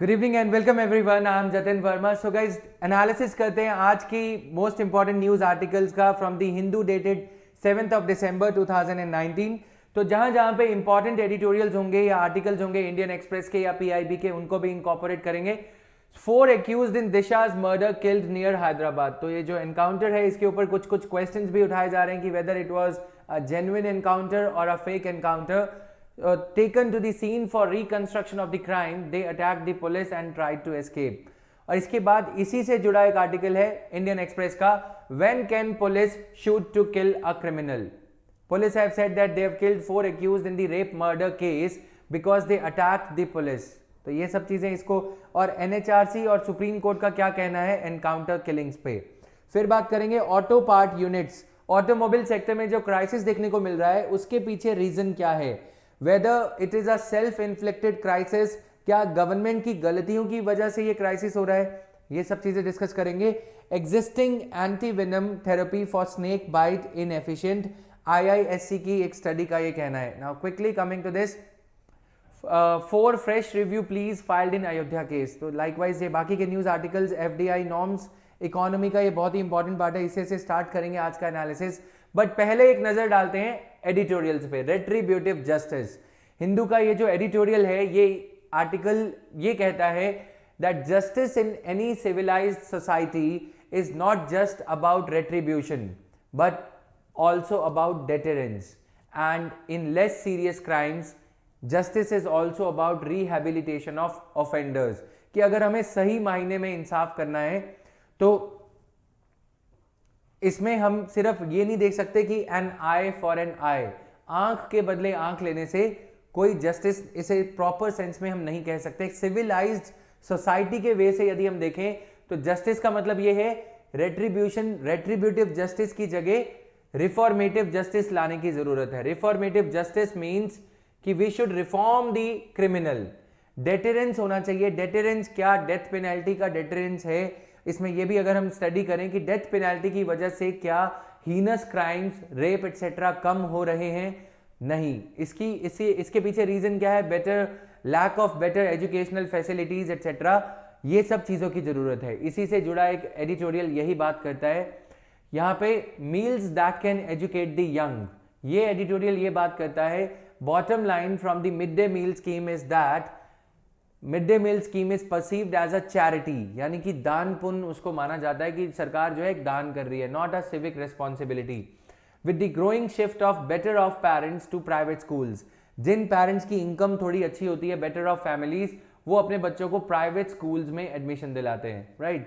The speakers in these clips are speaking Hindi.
Good evening and welcome everyone. I am Jatin Verma. So guys analysis करते हैं आज की मोस्ट इंपॉर्टेंट न्यूज आर्टिकल्स का from the Hindu dated 7th of December 2019। तो जहां जहां पे इंपॉर्टेंट एडिटोरियल्स होंगे या आर्टिकल्स होंगे इंडियन एक्सप्रेस के या पीआईबी के, उनको भी इंकॉर्पोरेट करेंगे। 4 accused in Disha's murder killed near Hyderabad. तो ये जो एनकाउंटर है इसके ऊपर कुछ कुछ क्वेश्चंस भी उठाए जा रहे हैं कि whether it was a genuine encounter और a fake encounter. Taken to the scene for reconstruction of the crime, they attacked the police and tried to escape. और इसके बाद इसी से जुड़ा एक आर्टिकल है इंडियन एक्सप्रेस का, When can police shoot to kill a criminal? Police have said that they have killed 4 accused in the rape murder case because they attacked the police. तो ये सब चीजें इसको, और एनएचआरसी और सुप्रीम कोर्ट का क्या कहना है एनकाउंटर किलिंग्स पे। फिर बात करेंगे auto part units. Automobile sector में जो क्राइसिस देखने को मिल रहा है उसके पीछे रीजन क्या है, whether it is a self inflicted crisis, क्या गवर्नमेंट की गलतियों की वजह से ये क्राइसिस हो रहा है, ये सब चीजें डिस्कस करेंगे। Existing anti venom therapy for snake bite inefficient, IISc की एक स्टडी का ये कहना है। Now quickly coming to this, 4 fresh review pleas filed in Ayodhya case. तो लाइकवाइज ये बाकी के news articles, FDI norms, economy का ये बहुत ही इंपॉर्टेंट पार्ट है, इसे से स्टार्ट करेंगे आज का एनालिसिस। बट पहले एक नजर डालते हैं एडिटोरियल्स पे। रेट्रीब्यूटिव जस्टिस, हिंदू का ये जो एडिटोरियल है, ये आर्टिकल ये कहता है that justice in any civilised society is not just about retribution but also about deterrence, and in less serious crimes justice is also about rehabilitation of offenders. कि अगर हमें सही मायने में इंसाफ करना है तो इसमें हम सिर्फ ये नहीं देख सकते कि एन आई फॉर एन आई, आंख के बदले आंख लेने से कोई जस्टिस, इसे प्रॉपर सेंस में हम नहीं कह सकते। सिविलाइज्ड सोसाइटी के वे से यदि हम देखें तो जस्टिस का मतलब ये है रेट्रीब्यूशन, रेट्रीब्यूटिव जस्टिस की जगह रिफॉर्मेटिव जस्टिस लाने की जरूरत है। रिफॉर्मेटिव जस्टिस मींस कि we should reform the criminal. Deterrence होना चाहिए। डेटरेंस क्या, डेथ पेनल्टी का डेटरेंस है। इसमें यह भी अगर हम स्टडी करें कि डेथ पेनल्टी की वजह से क्या हीनस क्राइम्स, रेप एटसेट्रा कम हो रहे हैं, नहीं। इसके पीछे रीजन क्या है, better lack of better educational facilities etcetera, ये सब चीजों की जरूरत है। इसी से जुड़ा एक एडिटोरियल यही बात करता है। यहां पे meals that can educate the young, ये एडिटोरियल ये बात करता है bottom line from the mid day meal scheme is that mid day meal scheme is perceived as a charity, यानी कि दान पुण्य उसको माना जाता है कि सरकार जो है एक दान कर रही है, not a civic responsibility. With the growing shift of better off parents to private schools, जिन पेरेंट्स की इनकम थोड़ी अच्छी होती है, बेटर ऑफ फैमिलीज, वो अपने बच्चों को प्राइवेट स्कूल्स में एडमिशन दिलाते हैं, right.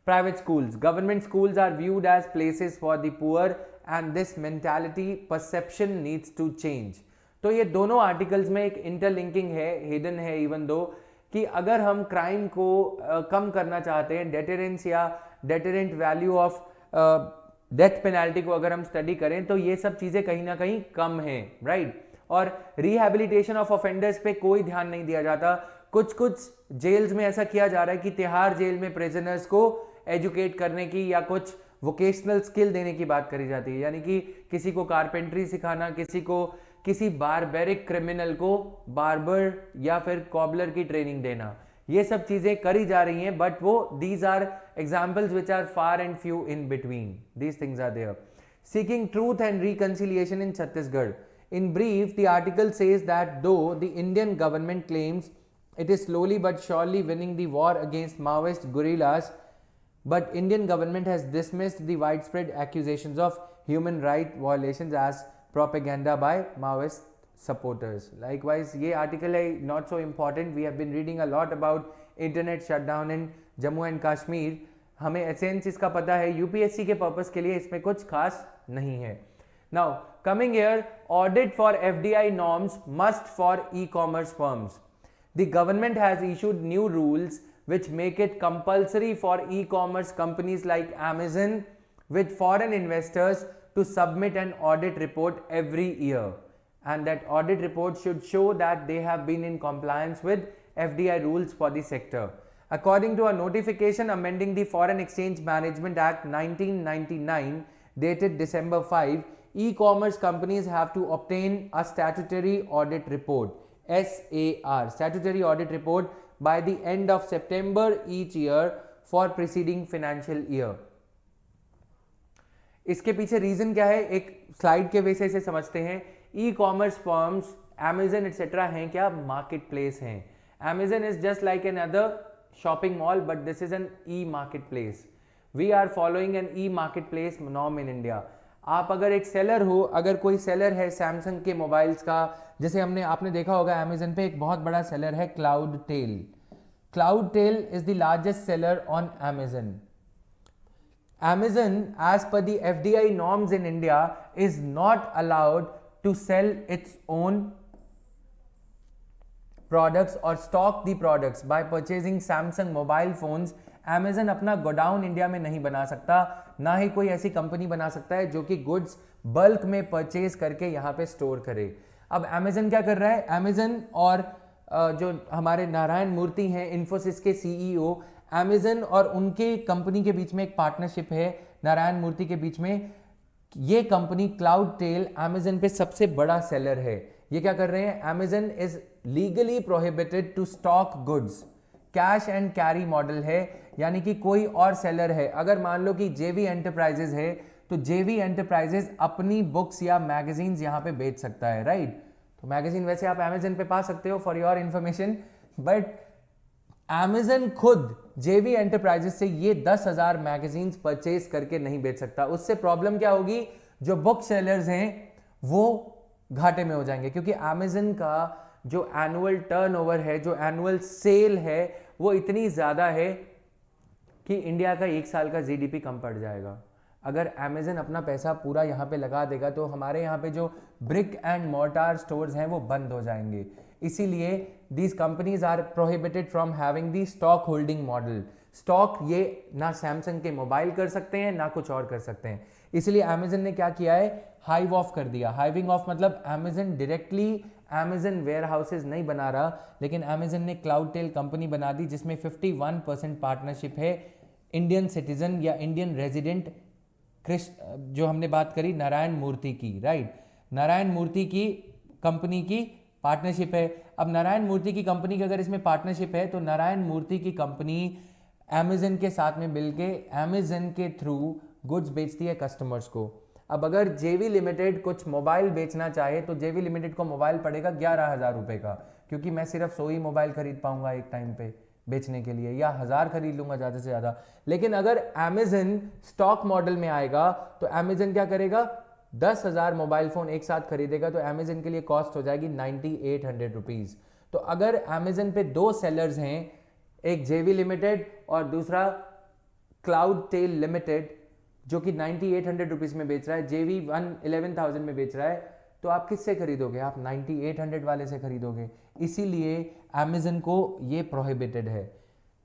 Private schools, government schools are viewed as places for the poor and this mentality perception needs to change. तो ये दोनों आर्टिकल्स में एक इंटरलिंकिंग है, हिडन है इवन दो, कि अगर हम क्राइम को कम करना चाहते हैं, डेटरेंस या deterrent value of death penalty को अगर हम स्टडी करें तो ये सब चीजें कहीं ना कहीं कम हैं, राइट। और रिहेबिलिटेशन ऑफ ऑफेंडर्स पे कोई ध्यान नहीं दिया जाता। कुछ कुछ जेल्स में ऐसा किया जा रहा है कि तिहाड़ जेल में प्रिजनर्स को एजुकेट करने की या कुछ वोकेशनल स्किल देने की बात करी जाती है, यानी कि किसी को कारपेंट्री सिखाना, किसी बारबेरिक क्रिमिनल को बार्बर या फिर कॉबलर की ट्रेनिंग देना, ये सब चीजें करी जा रही हैं। बट वो these are examples which are far and few in between, these things are there. Seeking truth and reconciliation in Chhattisgarh, in brief the article says that though the Indian government claims it is slowly but surely winning the war against Maoist guerrillas, but Indian government has dismissed the widespread accusations of human right violations as propaganda by Maoist supporters. Likewise, ये article है not so important. We have been reading a lot about internet shutdown in Jammu and Kashmir. हमें एसेंस इसका पता है, यूपीएससी के पर्पस के लिए इसमें कुछ खास नहीं है। Now coming here, audit for FDI norms must for e-commerce firms. The government has issued new rules which make it compulsory for e-commerce companies like Amazon with foreign investors to submit an audit report every year, and that audit report should show that they have been in compliance with FDI rules for the sector. According to a notification amending the Foreign Exchange Management Act 1999 dated December 5, e-commerce companies have to obtain a statutory audit report, SAR, statutory audit report by the end of September each year for preceding financial year. इसके पीछे रीजन क्या है, एक स्लाइड के वजह से समझते हैं. E commerce firms Amazon etcetera हैं क्या, मार्केट प्लेस हैं. Amazon is just like another shopping mall, but this is an e-marketplace. We are following an e-marketplace norm in India. आप अगर एक सेलर हो, अगर कोई सेलर है सैमसंग के मोबाइल्स का, जैसे आपने देखा होगा Amazon पे एक बहुत बड़ा सेलर है Cloudtail. Cloudtail is the largest seller on Amazon. Amazon, as per the FDI norms in India, is not allowed to sell its own products or stock the products by purchasing Samsung mobile phones. Amazon अपना गोडाउन इंडिया में नहीं बना सकता, ना ही कोई ऐसी कंपनी बना सकता है जो कि गुड्स बल्क में परचेज करके यहाँ पे स्टोर करे. अब Amazon क्या कर रहा है, Amazon और जो हमारे नारायण मूर्ति हैं इन्फोसिस के CEO, Amazon और उनके कंपनी के बीच में एक पार्टनरशिप है नारायण मूर्ति के बीच में. ये कंपनी क्लाउड टेल Amazon पे सबसे बड़ा सेलर है. ये क्या कर रहे हैं, Amazon is legally prohibited to stock goods. Cash and carry model है, यानी कि कोई और सेलर है, अगर मान लो कि जेवी एंटरप्राइजेज है तो जेवी एंटरप्राइजेज अपनी बुक्स या मैगजीन्स यहाँ पे बेच सकता है, राइट. तो मैगजीन वैसे आप Amazon पे पा सकते हो for your information, but Amazon खुद जेवी एंटरप्राइजेज से ये 10,000 मैगजीन्स परचेज करके नहीं बेच सकता. उससे प्रॉब्लम क्या होगी, जो बुक सेलर्स हैं वो घाटे में हो जाएंगे, क्योंकि Amazon का जो एनुअल टर्नओवर है, जो एनुअल सेल है, वो इतनी ज़्यादा है कि इंडिया का एक साल का जीडीपी कम पड़ जाएगा. अगर Amazon अपना पैसा पूरा यहाँ पे लगा देगा तो हमारे यहाँ पे जो ब्रिक एंड मोर्टार स्टोर्स हैं वो बंद हो जाएंगे. इसीलिए these companies are prohibited from having the stock holding model. Stock ये ना सैमसंग के मोबाइल कर सकते हैं ना कुछ और कर सकते हैं. इसलिए Amazon ने क्या किया है, हाइव ऑफ कर दिया. हाइविंग ऑफ मतलब Amazon directly Amazon warehouses नहीं बना रहा, लेकिन Amazon ने क्लाउड टेल कंपनी बना दी जिसमें 51% पार्टनरशिप है इंडियन सिटीजन या इंडियन रेजिडेंट जो हमने बात करी नारायण मूर्ति की, राइट. नारायण मूर्ति की कंपनी की पार्टनरशिप है. अब नारायण मूर्ति की कंपनी की अगर इसमें पार्टनरशिप है तो नारायण मूर्ति की कंपनी Amazon के साथ में मिलके Amazon के थ्रू गुड्स बेचती है कस्टमर्स को. अब अगर जेवी लिमिटेड कुछ मोबाइल बेचना चाहे तो जेवी लिमिटेड को मोबाइल पड़ेगा 11,000 रुपए का, क्योंकि मैं सिर्फ 100 ही मोबाइल खरीद पाऊंगा एक टाइम पे बेचने के लिए, या 1000 खरीद लूंगा ज़्यादा से ज़्यादा. लेकिन अगर Amazon स्टॉक मॉडल में आएगा तो Amazon क्या करेगा, 10,000 मोबाइल फ़ोन एक साथ खरीदेगा तो Amazon के लिए कॉस्ट हो जाएगी 9800 रुपीज़. तो अगर Amazon पे दो सेलर्स हैं, एक जेवी लिमिटेड और दूसरा क्लाउड टेल लिमिटेड, जो कि 9800 रुपीज़ में बेच रहा है, जेवी 11,000 में बेच रहा है, तो आप किससे खरीदोगे, आप 9800 वाले से खरीदोगे. इसीलिए Amazon को ये प्रोहिबिटेड है.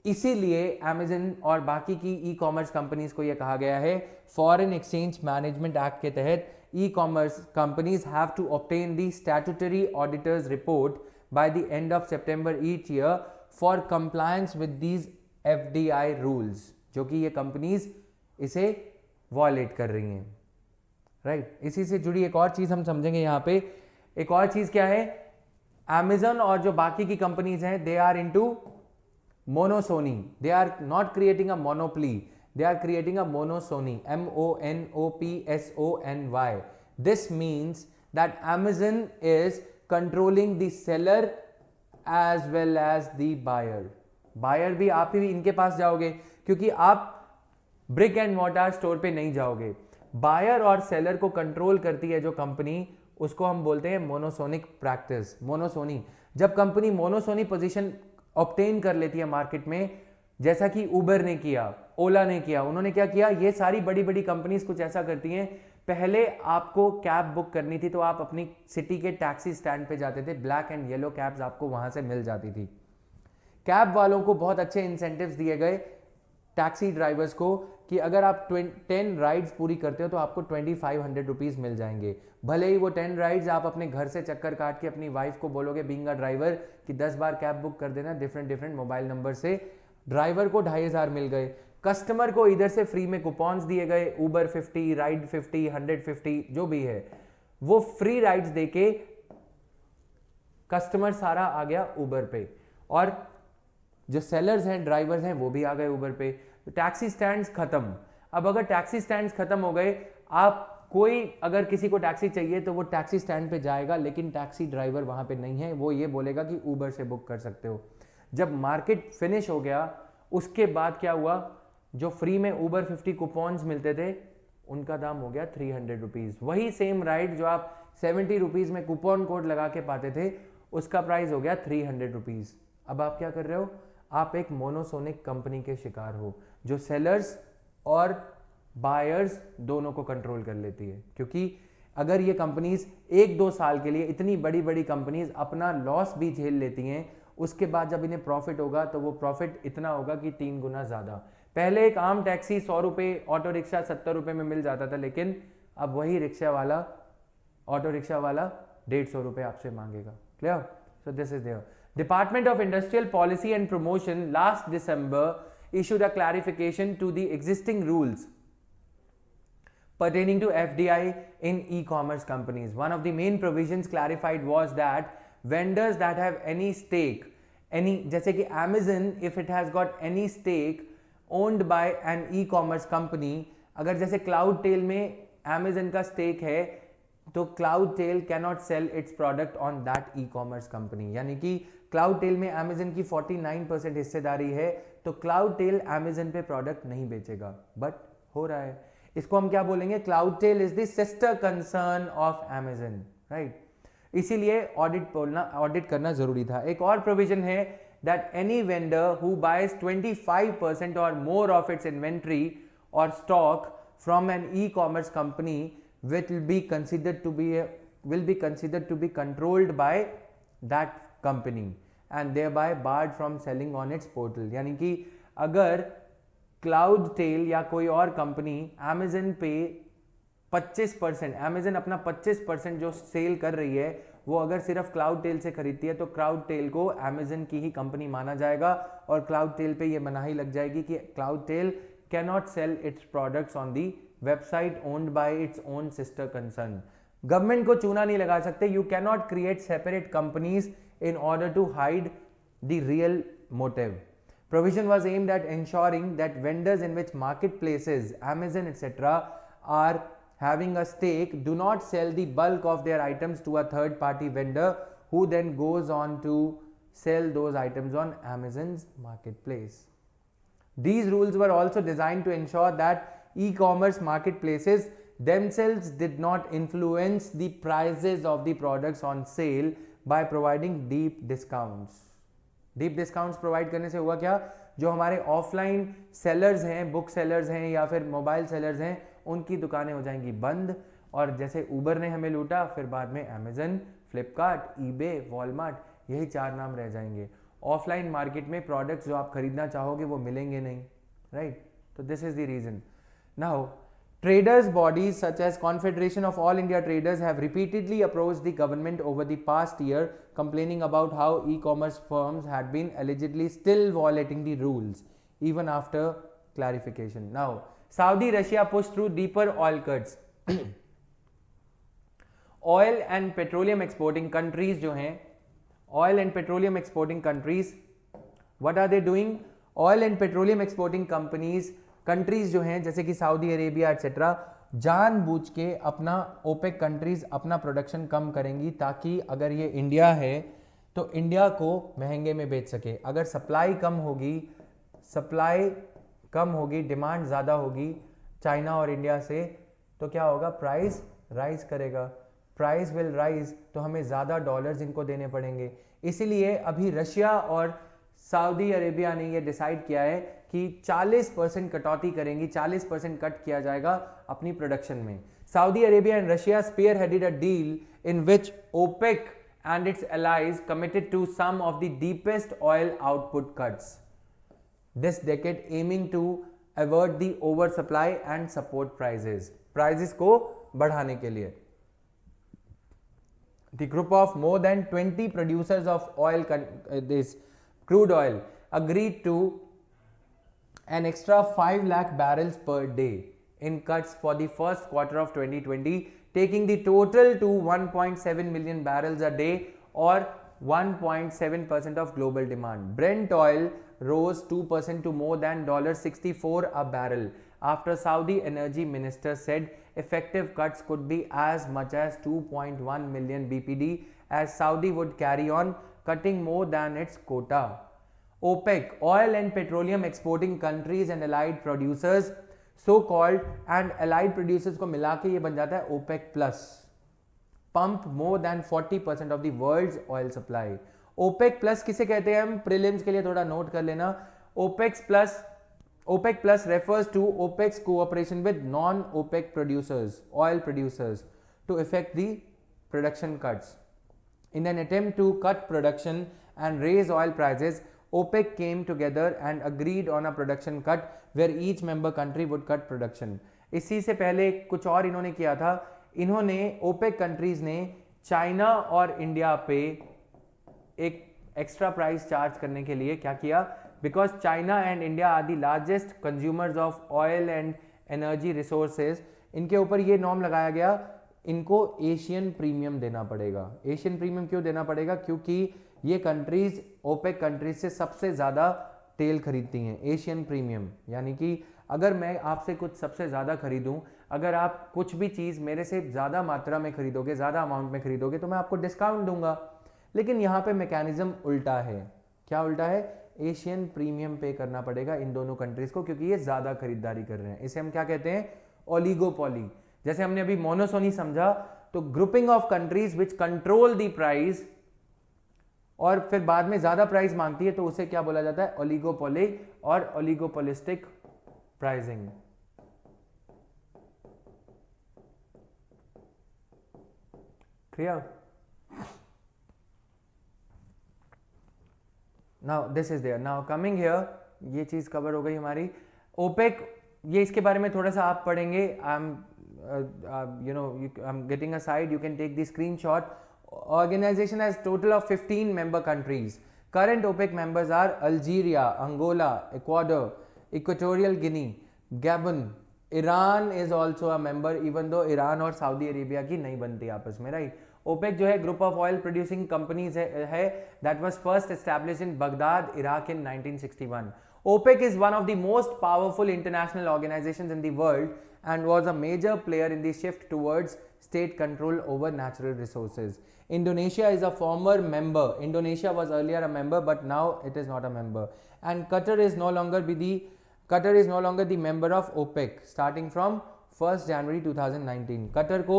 इसीलिए Amazon और बाकी की ई कॉमर्स कंपनीज को ये कहा गया है, फॉरेन एक्सचेंज मैनेजमेंट एक्ट के तहत e commerce companies have to obtain the statutory auditors report by the end of September each year for compliance with these FDI rules, जो कि ये कंपनीज इसे वॉयलेट कर रही हैं, राइट. इसी से जुड़ी एक और चीज हम समझेंगे यहाँ पे. एक और चीज क्या है, Amazon और जो बाकी की कंपनीज हैं, they are into monopsony. They are not creating a monopoly, they are creating a monopsony, MONOPSONY. This means that Amazon is controlling the seller as well as the buyer. Buyer भी आप ही इनके पास जाओगे, क्योंकि आप ब्रिक एंड मोर्टार स्टोर पे नहीं जाओगे. बायर और सेलर को कंट्रोल करती है जो कंपनी, उसको हम बोलते हैं मोनोसोनिक प्रैक्टिस, मोनोसोनी. जब कंपनी मोनोसोनी पोजीशन ऑब्टेन कर लेती है मार्केट में, जैसा कि उबर ने किया, ओला ने किया, उन्होंने क्या किया, ये सारी बड़ी बड़ी कंपनीज कुछ ऐसा करती हैं. पहले आपको कैब बुक करनी थी तो आप अपनी सिटी के टैक्सी स्टैंड पे जाते थे, ब्लैक एंड येलो कैब्स आपको वहां से मिल जाती थी. कैब वालों को बहुत अच्छे इंसेंटिव्स दिए गए टैक्सी ड्राइवर्स को कि अगर आप 10 राइड्स पूरी करते हो तो आपको 2500 रुपीज़ मिल जाएंगे. भले ही वो 10 राइड्स आप अपने घर से चक्कर काट के अपनी वाइफ को बोलोगे बीइंग अ ड्राइवर कि 10 बार कैब बुक कर देना डिफरेंट मोबाइल नंबर से, ड्राइवर को 2500 मिल गए. कस्टमर को इधर से फ्री में कूपन्स दिए गए, उबर 50, राइड 50, 150 जो भी है, वो फ्री राइड्स देके कस्टमर सारा आ गया उबर पे. और जो सेलर्स हैं, ड्राइवर्स हैं, वो भी आ गए उबर पे। तो टैक्सी स्टैंड्स खत्म। अब अगर टैक्सी स्टैंड्स खत्म हो गए, आप कोई अगर किसी को टैक्सी चाहिए तो वो टैक्सी स्टैंड पे जाएगा, लेकिन टैक्सी ड्राइवर वहां पे नहीं है, वो ये बोलेगा कि उबर से बुक कर सकते हो। जब मार्केट फिनिश हो गया, उसके बाद क्या हुआ, जो फ्री में उबर 50 कूपन्स मिलते थे उनका दाम हो गया 300 रुपीज। वही सेम राइड जो आप 70 रुपीज में कूपन कोड लगा के पाते थे, उसका प्राइस हो गया 300 रुपीज। अब आप क्या कर रहे हो, आप एक मोनोसोनिक कंपनी के शिकार हो, जो सेलर्स और बायर्स दोनों को कंट्रोल कर लेती है। क्योंकि अगर ये कंपनीज 1-2 साल के लिए, इतनी बड़ी बड़ी कंपनीज अपना लॉस भी झेल लेती हैं, उसके बाद जब इन्हें प्रॉफिट होगा तो वो प्रॉफिट इतना होगा कि 3 गुना ज्यादा। पहले एक आम टैक्सी 100 रुपये, ऑटो रिक्शा 70 रुपये में मिल जाता था, लेकिन अब वही रिक्शा वाला, ऑटो रिक्शा वाला 150 रुपये आपसे मांगेगा। Clear? So this is there. Department of Industrial Policy and Promotion last December issued a clarification to the existing rules pertaining to FDI in e-commerce companies. One of the main provisions clarified was that vendors that have any stake, जैसे कि Amazon, if it has got any stake owned by an e-commerce company, अगर जैसे CloudTail में Amazon का stake है, तो CloudTail cannot sell its product on that e-commerce company। यानी कि CloudTail में Amazon की 49% हिस्सेदारी है, तो CloudTail Amazon पे प्रोडक्ट नहीं बेचेगा, बट हो रहा है। इसको हम क्या बोलेंगे, CloudTail is the sister concern of Amazon, right? इसीलिए ऑडिट करना जरूरी था। एक और प्रोविजन है that any vendor who buys 25% or more of its inventory or stock from an e-commerce company will be considered to be controlled by that company and thereby barred from selling on its portal। यानी कि अगर CloudTail या कोई और कंपनी Amazon पे 25%, Amazon अपना 25% जो सेल कर रही है, वो अगर सिर्फ CloudTail से खरीदती है, तो CloudTail को Amazon की ही कंपनी माना जाएगा, और CloudTail पे ये मनाही लग जाएगी कि CloudTail cannot sell its products on the website owned by its own sister concern। Government को चूना नहीं लगा सकते। You cannot create separate companies in order to hide the real motive। Provision was aimed at ensuring that vendors in which marketplaces, Amazon, etc., are having a stake do not sell the bulk of their items to a third party vendor who then goes on to sell those items on Amazon's marketplace। These rules were also designed to ensure that e-commerce marketplaces themselves did not influence the prices of the products on sale by providing deep discounts। Deep discounts provide करने से हुआ क्या, जो हमारे ऑफलाइन सेलर्स हैं, बुक सेलर्स हैं या फिर मोबाइल सेलर्स हैं, उनकी दुकानें हो जाएंगी बंद, और जैसे उबर ने हमें लूटा, फिर बाद में Amazon, फ्लिपकार्ट, ईबे, वॉलमार्ट, यही 4 नाम रह जाएंगे। ऑफलाइन मार्केट में प्रोडक्ट्स जो आप खरीदना चाहोगे वो मिलेंगे नहीं, राइट? तो this is the reason. Now traders bodies such as Confederation of All India Traders have repeatedly approached the government over the past year complaining about how e-commerce firms had been allegedly still violating the rules even after clarification। Now Saudi Russia pushed through deeper oil cuts। oil and petroleum exporting countries जो हैं, oil and petroleum exporting countries, what are they doing? Oil and petroleum exporting countries जो हैं जैसे कि सऊदी अरेबिया एटसेट्रा, जानबूझ के अपना ओपेक कंट्रीज अपना प्रोडक्शन कम करेंगी, ताकि अगर ये इंडिया है तो इंडिया को महंगे में बेच सके। अगर सप्लाई कम होगी, डिमांड ज़्यादा होगी चाइना और इंडिया से, तो क्या होगा, प्राइस राइज करेगा। प्राइस विल राइज, तो हमें ज़्यादा डॉलर्स इनको देने पड़ेंगे। इसीलिए अभी रशिया और सऊदी अरेबिया ने ये डिसाइड किया है कि 40% कटौती करेंगी, 40% कट किया जाएगा अपनी प्रोडक्शन में। Saudi Arabia and Russia spearheaded a deal in which OPEC and its allies committed to some of the deepest oil output cuts this decade, aiming to avert the oversupply and support prices को बढ़ाने के लिए। The group of more than 20 producers of oil, crude oil, agreed to an extra 5 lakh barrels per day in cuts for the first quarter of 2020, taking the total to 1.7 million barrels a day or 1.7% of global demand. Brent oil rose 2% to more than $64 a barrel after Saudi energy minister said effective cuts could be as much as 2.1 million BPD as Saudi would carry on cutting more than its quota. OPEC, oil and petroleum exporting countries and allied producers, so called, and allied producers को मिला के ये बन जाता है OPEC plus, pump more than 40% of the world's oil supply. OPEC plus किसे कहते हैं हम, प्रीलिम्स के लिए थोड़ा नोट कर लेना. OPEC plus refers to OPEC's cooperation with non-OPEC producers, oil producers, to effect the production cuts. In an attempt to cut production and raise oil prices, OPEC came together and agreed on a production cut where each member country would cut production. इसी से पहले कुछ और इन्होंने किया था. इन्होंने OPEC कंट्रीज ने चाइना और इंडिया पे एक एक्स्ट्रा प्राइस चार्ज करने के लिए क्या किया, because China and India are the largest consumers of oil and energy resources, इनके ऊपर ये नॉर्म लगाया गया, इनको एशियन प्रीमियम देना पड़ेगा. एशियन प्रीमियम क्यों देना पड़ेगा, क्योंकि ये कंट्रीज ओपेक कंट्रीज से सबसे ज़्यादा तेल खरीदती हैं. एशियन प्रीमियम यानी कि अगर मैं आपसे कुछ सबसे ज़्यादा खरीदूं, अगर आप कुछ भी चीज़ मेरे से ज़्यादा मात्रा में खरीदोगे, ज़्यादा अमाउंट में खरीदोगे, तो मैं आपको डिस्काउंट दूंगा. लेकिन यहाँ पे मैकेनिज्म उल्टा है. क्या उल्टा है, एशियन प्रीमियम पे करना पड़ेगा इन दोनों कंट्रीज को, क्योंकि ये ज़्यादा खरीदारी कर रहे हैं. इसे हम क्या कहते हैं, ओलिगोपोली. जैसे हमने अभी मोनोसोनी समझा, तो grouping of countries which control the price और फिर बाद में ज्यादा प्राइस मांगती है, तो उसे क्या बोला जाता है, ओलिगोपोली और oligopolistic pricing. Clear. Now this is there. Now coming here, ये चीज कवर हो गई हमारी. ओपेक, ये इसके बारे में थोड़ा सा आप पढ़ेंगे. I am I'm getting aside, you can take the screenshot. Organization has total of 15 member countries. Current OPEC members are Algeria, Angola, Ecuador, Equatorial Guinea, Gabon. Iran is also a member, even though Iran और Saudi Arabia की नहीं बनती आपस में, right? OPEC जो है group of oil producing companies है, that was first established in Baghdad, Iraq in 1961. OPEC is one of the most powerful international organizations in the world and was a major player in the shift towards state control over natural resources. Indonesia is a former member. Indonesia was earlier a member, but now it is not a member. And Qatar is no longer the member of OPEC starting from 1st January 2019. Qatar को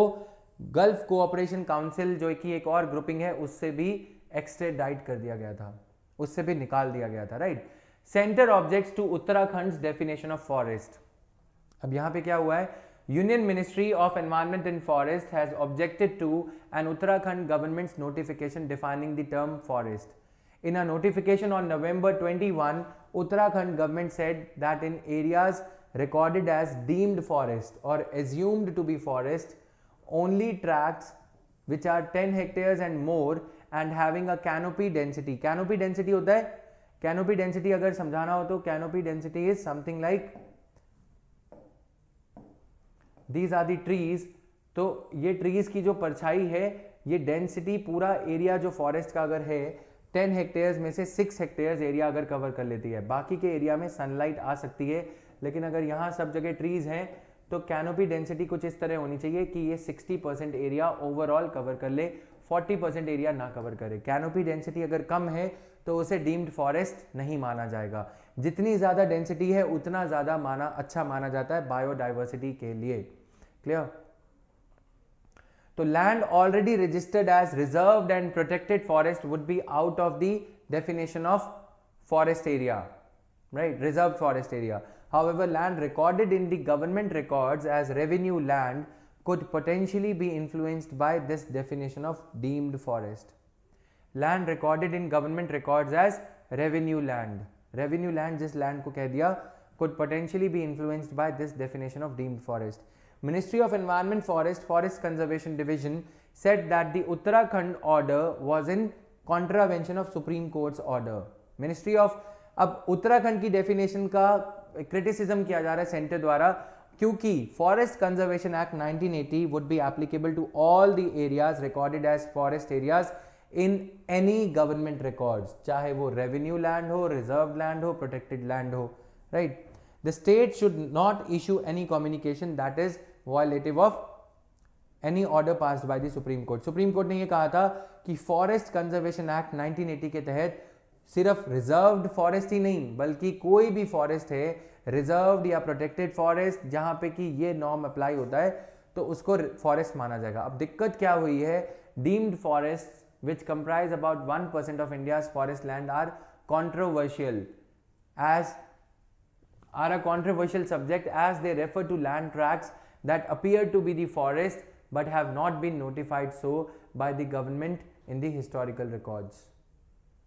गल्फ कोऑपरेशन काउंसिल जो कि एक और ग्रुपिंग है, उससे भी एक्सट्रेडाइट कर दिया गया था, उससे भी निकाल दिया गया था, right. Centre objects to Uttarakhand definition of forest. अब यहाँ पे क्या हुआ है, union ministry of environment and forest has objected to an Uttarakhand government's notification defining the term forest. In a notification on November 21, Uttarakhand government said that in areas recorded as deemed forest or assumed to be forest, only tracts which are 10 hectares and more and having a canopy density. Canopy density होता है, canopy density अगर समझाना हो तो canopy density is something like these are the trees. तो ये trees की जो परछाई है, ये density पूरा एरिया जो फॉरेस्ट का अगर है 10 हेक्टेयर्स में से 6 हेक्टेयर्स एरिया अगर कवर कर लेती है, बाकी के एरिया में सनलाइट आ सकती है. लेकिन अगर यहाँ सब जगह ट्रीज हैं तो कैनोपी डेंसिटी कुछ इस तरह होनी चाहिए कि ये 60% एरिया ओवरऑल कवर कर ले, 40% एरिया ना कवर करे. कैनोपी डेंसिटी अगर कम है तो उसे डीम्ड फॉरेस्ट नहीं माना जाएगा. जितनी ज़्यादा डेंसिटी है उतना ज़्यादा अच्छा माना जाता है बायोडाइवर्सिटी के लिए. क्लियर. तो land already registered as reserved and protected forest would be out of the definition of forest area, right, reserved forest area. However, land recorded in the government records as revenue land could potentially be influenced by this definition of deemed forest. Land recorded in government records as revenue land. Revenue land जिस land को कह दिया could potentially be influenced by this definition of deemed forest. Ministry of Environment, Forest Conservation Division said that the Uttarakhand order was in contravention of Supreme Court's order. Ministry of, अब उत्तराखंड की डेफिनेशन का क्रिटिसिज्म किया जा रहा है सेंटर द्वारा, क्योंकि forest conservation act 1980 would be applicable to all the areas recorded as forest areas in any government records, चाहे वो revenue land हो, reserved land हो, protected land हो, right? The state should not issue any communication that is violative of any order passed by the Supreme Court. Supreme Court ने ये कहा था कि Forest Conservation Act 1980 के तहत सिर्फ रिजर्व्ड फॉरेस्ट ही नहीं बल्कि कोई भी फॉरेस्ट है, रिजर्व्ड या प्रोटेक्टेड फॉरेस्ट, जहां पे कि ये नॉर्म अप्लाई होता है तो उसको फॉरेस्ट माना जाएगा. अब दिक्कत क्या हुई है, deemed forest which comprise about 1% of India's forest land are a controversial subject as they refer to land tracts that appear to be the forest but have not been notified so by the government in the historical records.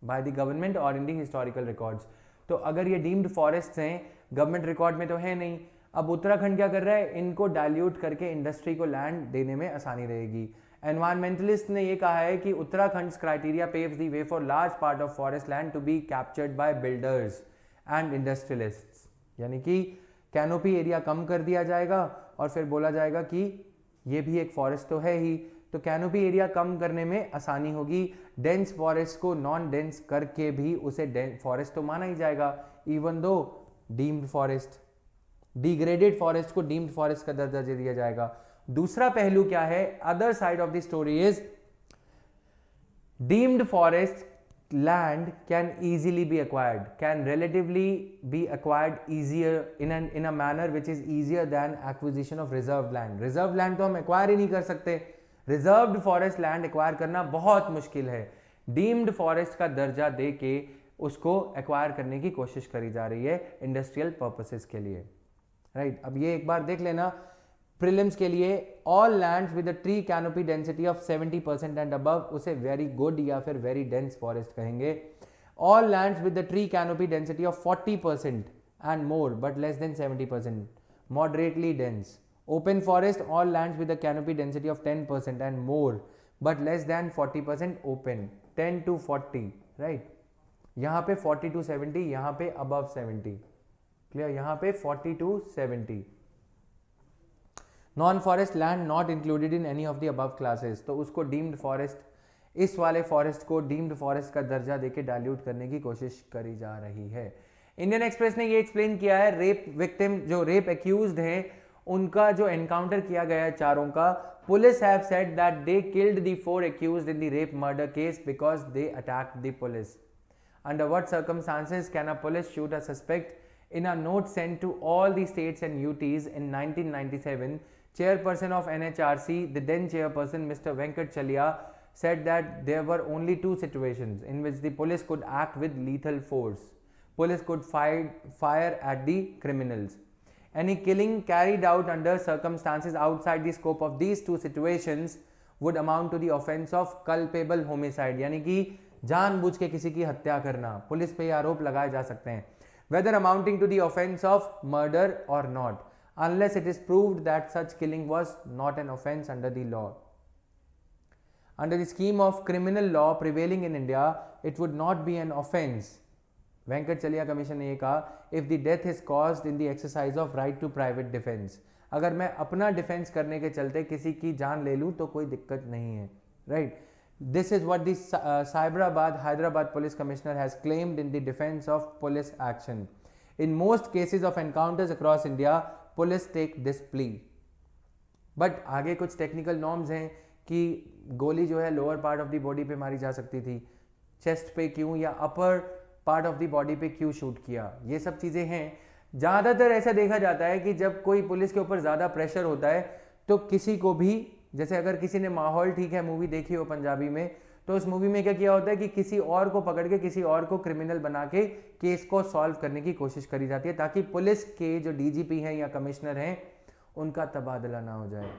By the government or in the historical records. तो अगर ये डीम्ड फॉरेस्ट हैं, गवर्नमेंट रिकॉर्ड में तो है नहीं, अब उत्तराखंड क्या कर रहा है, इनको डाइल्यूट करके इंडस्ट्री को लैंड देने में आसानी रहेगी. एनवायरमेंटलिस्ट ने ये कहा है कि Uttarakhand criteria paves the way for large part of forest land to be captured by builders and industrialists. यानी कि कैनोपी एरिया कम कर दिया जाएगा और फिर बोला जाएगा कि ये भी एक फॉरेस्ट तो है ही, तो कैनोपी एरिया कम करने में आसानी होगी. डेंस फॉरेस्ट को नॉन डेंस करके भी उसे फॉरेस्ट तो माना ही जाएगा, even though deemed forest, degraded forest को डीम्ड फॉरेस्ट का दर्जा दे दिया जाएगा. दूसरा पहलू क्या है, other side of the story is deemed forest land can easily be acquired, can relatively be acquired easier in a manner which is easier than acquisition of reserved land. reserved land तो हम acquire ही नहीं कर सकते, reserved forest land acquire करना बहुत मुश्किल है. deemed forest का दर्जा दे के उसको acquire करने की कोशिश करी जा रही है industrial purposes के लिए, right? अब ये एक बार देख लेना, प्रीलिम्स के लिए all lands with a tree canopy density of 70% and above, उसे वेरी गुड या फिर वेरी डेंस फॉरेस्ट कहेंगे. All lands with the tree canopy density of 40% and more but less than 70%, moderately dense. Open forest, all lands with a canopy density of 10% and more but less than 40% open, 10 to 40, right? यहाँ पे 40 to 70, यहाँ पे अबव 70, क्लियर? यहाँ पे 40 to 70. Non forest land not included in any of the above classes, तो उसको डीम्ड फॉरेस्ट, इस वाले फॉरेस्ट को डीम्ड फॉरेस्ट का दर्जा देके डाइल्यूट करने की कोशिश करी जा रही है. इंडियन एक्सप्रेस ने ये एक्सप्लेन किया है, रेप विक्टिम, जो रेप एक्यूज्ड हैं, उनका जो एनकाउंटर किया गया है चारों का, police have said that they killed the 4 accused in the rape murder case because they attacked the police. Under what circumstances can a police shoot a suspect? In a note sent to all the states and UTs in 1997, chairperson of NHRC, the then chairperson Mr. Venkatachalya, said that there were only 2 situations in which the police could act with lethal force. Police could fire at the criminals. Any killing carried out under circumstances outside the scope of these 2 situations would amount to the offence of culpable homicide. यानी कि जानबूझ के किसी की हत्या करना, पुलिस पे आरोप लगाए जा सकते हैं, whether amounting to the offence of murder or not, unless it is proved that such killing was not an offence under the law. Under the scheme of criminal law prevailing in India, it would not be an offence. Venkatachalya Commission ने ये कहा, if the death is caused in the exercise of right to private defence. अगर मैं अपना डिफेंस करने के चलते किसी की जान ले लूँ तो कोई दिक्कत नहीं है, right? This is what the Hyderabad Police Commissioner has claimed in the defense of police action. In most cases of encounters across India, police take this plea. But आगे कुछ टेक्निकल नॉर्म्स हैं कि गोली जो है lower part of the body पे मारी जा सकती थी, चेस्ट पे क्यों या upper part of the body पे क्यों शूट किया, ये सब चीज़ें हैं. ज़्यादातर ऐसा देखा जाता है कि जब कोई पुलिस के ऊपर ज़्यादा प्रेशर होता है तो किसी को भी, जैसे अगर किसी ने माहौल ठीक है मूवी देखी हो पंजाबी में, तो उस मूवी में क्या किया होता है कि किसी और को पकड़ के किसी और को क्रिमिनल बना के केस को सॉल्व करने की कोशिश करी जाती है ताकि पुलिस के जो डीजीपी हैं या कमिश्नर हैं उनका तबादला ना हो जाए.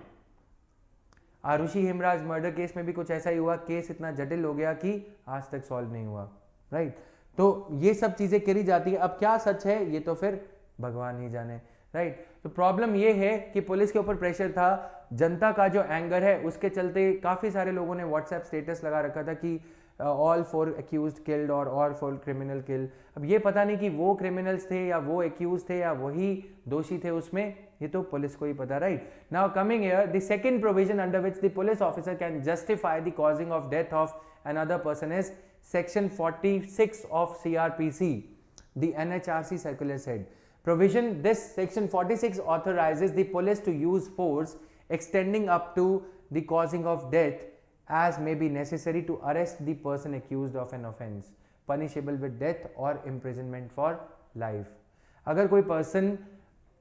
आरुषि हेमराज मर्डर केस में भी कुछ ऐसा ही हुआ, केस इतना जटिल हो गया कि आज तक सॉल्व नहीं हुआ, राइट? तो ये सब चीजें करी जाती है. अब क्या सच है ये तो फिर भगवान ही जाने, राइट? तो प्रॉब्लम ये है कि पुलिस के ऊपर प्रेशर था, जनता का जो एंगर है उसके चलते काफ़ी सारे लोगों ने व्हाट्सएप स्टेटस लगा रखा था कि ऑल 4 एक्यूज्ड किल्ड और ऑल 4 क्रिमिनल किल. अब ये पता नहीं कि वो क्रिमिनल्स थे या वो एक्यूज थे या वही दोषी थे उसमें, ये तो पुलिस को ही पता, right? Now coming here, the second provision under which the police officer can justify the causing of death of another person is section 46 of CRPC. The NHRC circular said provision, this section 46 authorizes the police to use force extending up to the causing of death as may be necessary to arrest the person accused of an offence punishable with death or imprisonment for life. अगर कोई पर्सन